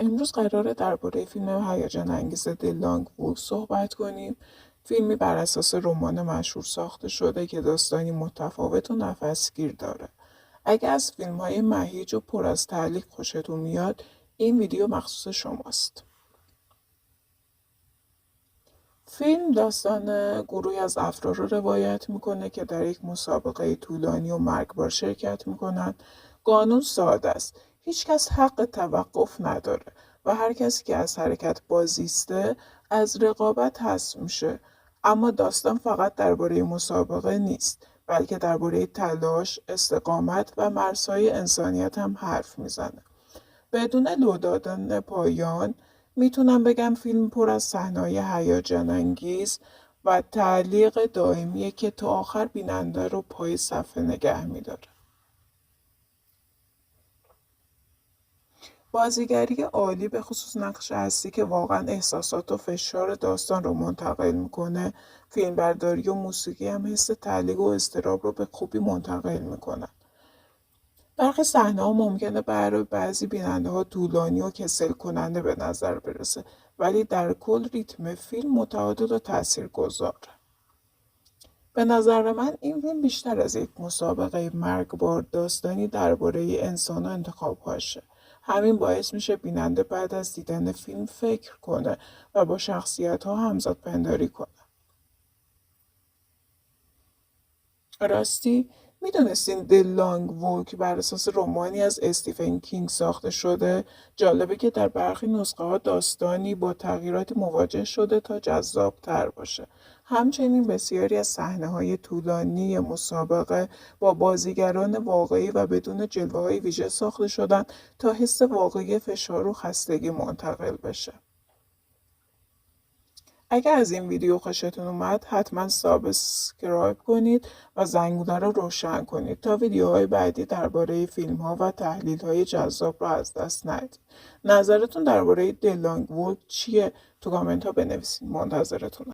امروز قراره درباره فیلم هیجان انگیز د لانگ وولف صحبت کنیم. فیلمی بر اساس رمان مشهور ساخته شده که داستانی متفاوت و نفسگیر داره. اگه از فیلم‌های مهیج و پر از تعلیق خوشتون میاد، این ویدیو مخصوص شماست. فیلم داستان گروهی از افراد رو روایت میکنه که در یک مسابقه طولانی و مرگبار شرکت میکنن. قانون ساده است. هیچکس حق توقف نداره و هر کسی که از حرکت بازیسته از رقابت حذف میشه. اما داستان فقط درباره مسابقه نیست، بلکه درباره تلاش، استقامت و مرزهای انسانیت هم حرف میزنه. بدون لو دادن پایان میتونم بگم فیلم پر از صحنه‌های هیجان انگیز و تعلیق دائمیه که تا آخر بیننده رو پای صفحه نگه میداره. بازیگری عالی به خصوص نقش اصلی که واقعا احساسات و فشار داستان رو منتقل میکنه. فیلمبرداری و موسیقی هم حس تعلیق و اضطراب رو به خوبی منتقل میکنن. برخی صحنه‌ها ممکنه برای بعضی بیننده‌ها طولانی و کسل کننده به نظر برسه، ولی در کل ریتم فیلم متعادل و تاثیرگذاره. به نظر من این فیلم بیشتر از یک مسابقه مرگبار داستانی درباره انسان و انتخاب‌هاشه. همین باعث میشه بیننده بعد از دیدن فیلم فکر کنه و با شخصیت‌ها همزاد پنداری کنه. راستی میدونستین د لانگ وولک بر اساس رمانی از استیفن کینگ ساخته شده؟ جالبه که در برخی نسخه ها داستانی با تغییراتی مواجه شده تا جذاب تر باشه. همچنین بسیاری از صحنه های طولانی مسابقه با بازیگران واقعی و بدون جلوه های ویژه ساخته شدن تا حس واقعی فشار و خستگی منتقل بشه. اگر از این ویدیو خوشتون اومد حتما سابسکرایب کنید و زنگوله رو روشن کنید تا ویدیوهای بعدی درباره فیلم ها و تحلیل های جذاب رو از دست ندید. نظرتون درباره د لانگ وولف چیه؟ تو کامنت ها بنویسید. منتظرتونم.